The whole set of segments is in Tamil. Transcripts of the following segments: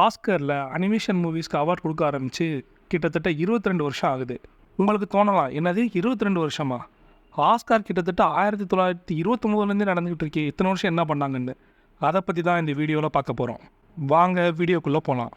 ஆஸ்கரில் அனிமேஷன் மூவிஸ்க்கு அவார்ட் கொடுக்க ஆரம்பித்து கிட்டத்தட்ட 22 வருஷம் ஆகுது. உங்களுக்கு தோணலாம், என்னது 22 வருஷமா? ஆஸ்கார் கிட்டத்தட்ட 1929லேருந்தே நடந்துக்கிட்டு இருக்கே, இத்தனை வருஷம் என்ன பண்ணாங்கன்னு. அதை பற்றி தான் இந்த வீடியோவில் பார்க்க போகிறோம். வாங்க வீடியோக்குள்ளே போகலாம்.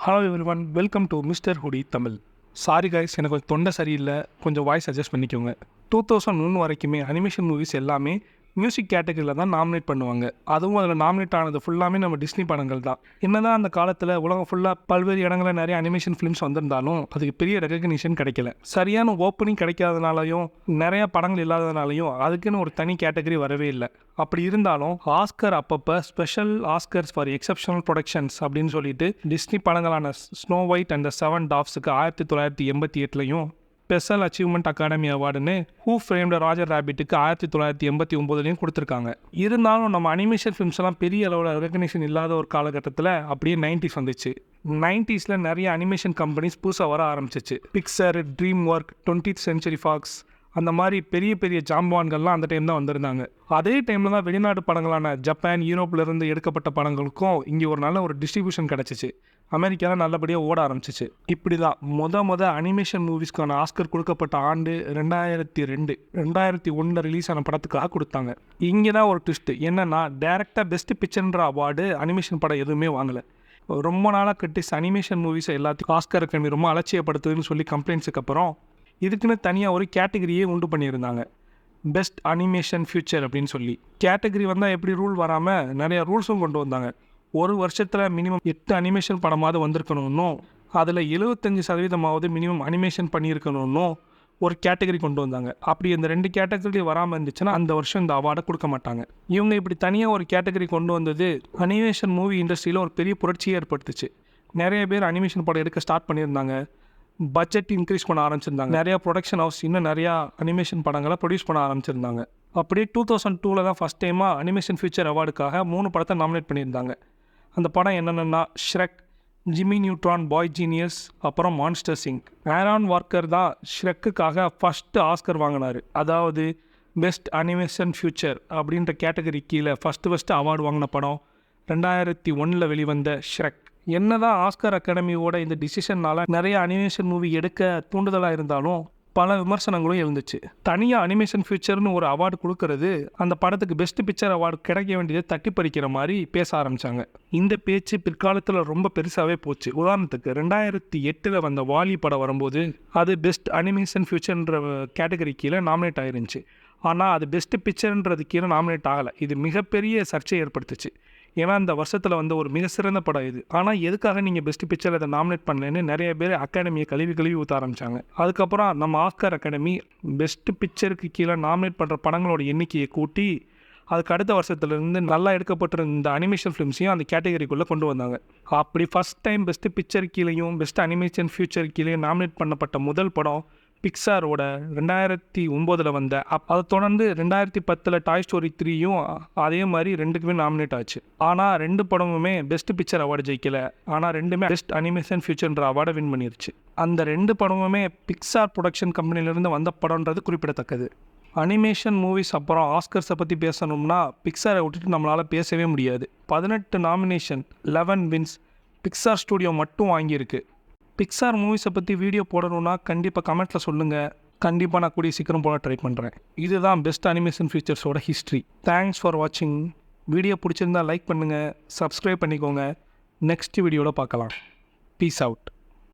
Hello everyone, welcome to mister hoodie Tamil. Sorry guys, எனக்கு கொஞ்சம் தொண்டை சரியில்லை, கொஞ்சம் வாய்ஸ் அட்ஜஸ்ட் பண்ணிக்கோங்க. 2001 வரைக்குமே அனிமேஷன் மூவிஸ் எல்லாமே மியூசிக் கேட்டகரியில் தான் நாமினேட் பண்ணுவாங்க. அதுவும் அதில் நாமினேட் ஆனது ஃபுல்லாமே நம்ம டிஸ்னி படங்கள் தான். என்னதான் அந்த காலத்தில் உலகம் ஃபுல்லாக பல்வேறு இடங்களில் நிறைய அனிமேஷன் ஃபிலிம்ஸ் வந்திருந்தாலும் அதுக்கு பெரிய ரெகக்னிஷன் கிடைக்கல. சரியான ஓப்பனிங் கிடைக்காதனாலையும் நிறைய படங்கள் இல்லாததுனாலையும் அதுக்குன்னு ஒரு தனி கேட்டகரி வரவே இல்லை. அப்படி இருந்தாலும் ஆஸ்கர் அப்பப்போ special Oscars for exceptional productions அப்படின்னு சொல்லிட்டு டிஸ்னி படங்களான ஸ்னோ ஒயிட் அண்ட் த 7 டாஃப்ஸுக்கு 1988லையும் ஸ்பெஷல் அச்சீவ்மெண்ட் அகாடமி அவார்டுன்னு ஹூ ஃப்ரேம்டு ராஜர் ராபிட்டுக்கு 1989லையும் கொடுத்துருக்காங்க. இருந்தாலும் நம்ம அனிமேஷன் ஃபிலிம்ஸ் எல்லாம் பெரிய அளவில் ரெகக்னிஷன் இல்லாத ஒரு காலகட்டத்தில் அப்படியே 90s வந்துச்சு. 90ஸ்ல நிறைய அனிமேஷன் கம்பெனிஸ் புதுசாக வர ஆரம்பிச்சிச்சு. Pixar, DreamWorks, 20th century Fox, அந்த மாதிரி பெரிய பெரிய ஜாம்பவான்கள்லாம் அந்த டைம் தான் வந்திருந்தாங்க. அதே டைமில் தான் வெளிநாட்டு படங்களான ஜப்பான், யூரோப்லேருந்து எடுக்கப்பட்ட படங்களுக்கும் இங்கே ஒரு நல்ல ஒரு டிஸ்ட்ரிபியூஷன் கிடச்சிச்சு. அமெரிக்காவில் நல்லபடியாக ஓட ஆரம்பிச்சிச்சு. இப்படி தான் முத அனிமேஷன் மூவிஸ்க்கான ஆஸ்கர் கொடுக்கப்பட்ட ஆண்டு 2002. 2001 ரிலீஸ் ஆன படத்துக்காக கொடுத்தாங்க. இங்கே தான் ஒரு ட்விஸ்ட்டு என்னென்னா, டேரெக்டாக பெஸ்ட் பிக்சர்ன்ற அவார்டு அனிமேஷன் படம் எதுவுமே வாங்கலை. ரொம்ப நாளாக கிரிட்டிக்ஸ் அனிமேஷன் மூவிஸை எல்லாத்துக்கும் ஆஸ்கர் அகாடமி ரொம்ப அலட்சியப்படுத்துதுன்னு சொல்லி கம்ப்ளைண்ட்ஸுக்கு அப்புறம் இதுக்குன்னு தனியாக ஒரு கேட்டகரியே உண்டு பண்ணியிருந்தாங்க, பெஸ்ட் அனிமேஷன் ஃபியூச்சர் அப்படின்னு சொல்லி. கேட்டகரி வந்தால் எப்படி ரூல் வராமல் நிறையா ரூல்ஸும் கொண்டு வந்தாங்க. ஒரு வருஷத்தில் மினிமம் 8 அனிமேஷன் படமாவது வந்திருக்கணும்னும் அதில் 75% மினிமம் அனிமேஷன் பண்ணியிருக்கணும்னும் ஒரு கேட்டகரி கொண்டு வந்தாங்க. அப்படி இந்த 2 கேட்டகரி வராமல் இருந்துச்சுன்னா அந்த வருஷம் இந்த அவார்டை கொடுக்க மாட்டாங்க. இவங்க இப்படி தனியாக ஒரு கேட்டகரி கொண்டு வந்தது அனிமேஷன் மூவி இண்டஸ்ட்ரியில் ஒரு பெரிய புரட்சியை ஏற்படுத்துச்சு. நிறைய பேர் அனிமேஷன் படம் எடுக்க ஸ்டார்ட் பண்ணியிருந்தாங்க. பட்ஜெட் இன்க்ரீஸ் பண்ண ஆரம்பிச்சிருந்தாங்க. நிறையா ப்ரொடக்ஷன் ஹவுஸ் இன்னும் நிறையா அனிமேஷன் படங்களை ப்ரொடியூஸ் பண்ண ஆரம்பிச்சிருந்தாங்க. அப்படியே 2002 தான் ஃபஸ்ட் டைமாக அனிமேஷன் ஃபியூச்சர் அவார்டுக்காக 3 படத்தை நாமினேட் பண்ணியிருந்தாங்க. அந்த படம் என்னென்னா ஷ்ரெக், ஜிம்மி நியூட்ரான் பாய் ஜீனியஸ், அப்புறம் மான்ஸ்டர்ஸ் இன்க். ஆரான் வாக்கர் தான் ஷ்ரெக்குக்காக ஃபஸ்ட்டு ஆஸ்கர் வாங்கினார். அதாவது பெஸ்ட் அனிமேஷன் ஃபியூச்சர் அப்படின்ற கேட்டகரி கீழே ஃபஸ்ட்டு அவார்டு வாங்கின படம் 2001 வெளிவந்த ஷ்ரெக். என்னதான் ஆஸ்கர் அகாடமியோட இந்த டிசிஷனால் நிறைய அனிமேஷன் மூவி எடுக்க தூண்டுதலாக இருந்தாலும் பல விமர்சனங்களும் எழுந்துச்சு. தனியாக அனிமேஷன் ஃபியூச்சர்னு ஒரு அவார்டு கொடுக்கறது அந்த படத்துக்கு பெஸ்ட் பிக்சர் அவார்டு கிடைக்க வேண்டியதை தட்டி பறிக்கிற மாதிரி பேச ஆரம்பித்தாங்க. இந்த பேச்சு பிற்காலத்தில் ரொம்ப பெருசாகவே போச்சு. உதாரணத்துக்கு 2008 வந்த வாலி படம் வரும்போது அது பெஸ்ட் அனிமேஷன் ஃபியூச்சர்ன்ற கேட்டகரி கீழே நாமினேட் ஆயிருந்துச்சு. ஆனால் அது பெஸ்ட் பிக்சர்ன்றது கீழே நாமினேட் ஆகலை. இது மிகப்பெரிய சர்ச்சையை ஏற்படுத்துச்சு. ஏன்னா இந்த வருஷத்தில் வந்து ஒரு மிக சிறந்த படம் இது. ஆனால் எதுக்காக நீங்கள் பெஸ்ட் பிக்சர் அதை நாமினேட் பண்ணலன்னு நிறைய பேர் அகாடமியை கழுவி ஊற்ற ஆரம்பித்தாங்க. அதுக்கப்புறம் நம்ம ஆஸ்கர் அகாடமி பெஸ்ட் பிக்சருக்கு கீழே நாமினேட் பண்ணுற படங்களோட எண்ணிக்கையை கூட்டி அதுக்கு அடுத்த வருஷத்துலேருந்து நல்லா எடுக்கப்பட்டிருந்த இந்த அனிமேஷன் ஃபிலிம்ஸையும் அந்த கேட்டகரிக்குள்ளே கொண்டு வந்தாங்க. அப்படி ஃபஸ்ட் டைம் பெஸ்ட் பிக்சர் கீழேயும் பெஸ்ட் அனிமேஷன் ஃபியூச்சர் கீழேயும் நாமினேட் பண்ணப்பட்ட முதல் படம் பிக்சாரோட 2009 வந்த. அதை தொடர்ந்து 2010 டாய் ஸ்டோரி 3யும் அதே மாதிரி 2க்குமே நாமினேட் ஆச்சு. ஆனால் 2 படமுமே பெஸ்ட் பிக்சர் அவார்டு ஜெயிக்கலை. ஆனால் 2மே பெஸ்ட் அனிமேஷன் ஃபியூச்சர்ன்ற அவார்டை வின் பண்ணிருச்சு. அந்த 2 படமுமே பிக்சார் ப்ரொடக்ஷன் கம்பெனிலேருந்து வந்த படம்ன்றது குறிப்பிடத்தக்கது. அனிமேஷன் மூவிஸ் அப்புறம் ஆஸ்கர்ஸை பற்றி பேசணும்னா பிக்சாரை விட்டுட்டு நம்மளால் பேசவே முடியாது. 18 நாமினேஷன், 11 வின்ஸ் பிக்சார் ஸ்டூடியோ மட்டும் வாங்கியிருக்கு. பிக்சார் மூவிஸை பற்றி வீடியோ போடணுன்னா கண்டிப்பாக கமெண்ட்டில் சொல்லுங்கள். கண்டிப்பாக நான் கூடிய சீக்கிரம் போட ட்ரை பண்ணுறேன். இதுதான் பெஸ்ட் அனிமேஷன் ஃபீச்சர்ஸோட ஹிஸ்ட்ரி. தேங்க்ஸ் ஃபார் வாட்சிங். வீடியோ பிடிச்சிருந்தால் லைக் பண்ணுங்கள், சப்ஸ்கிரைப் பண்ணிக்கோங்க. நெக்ஸ்ட் வீடியோவில் பார்க்கலாம். Peace out.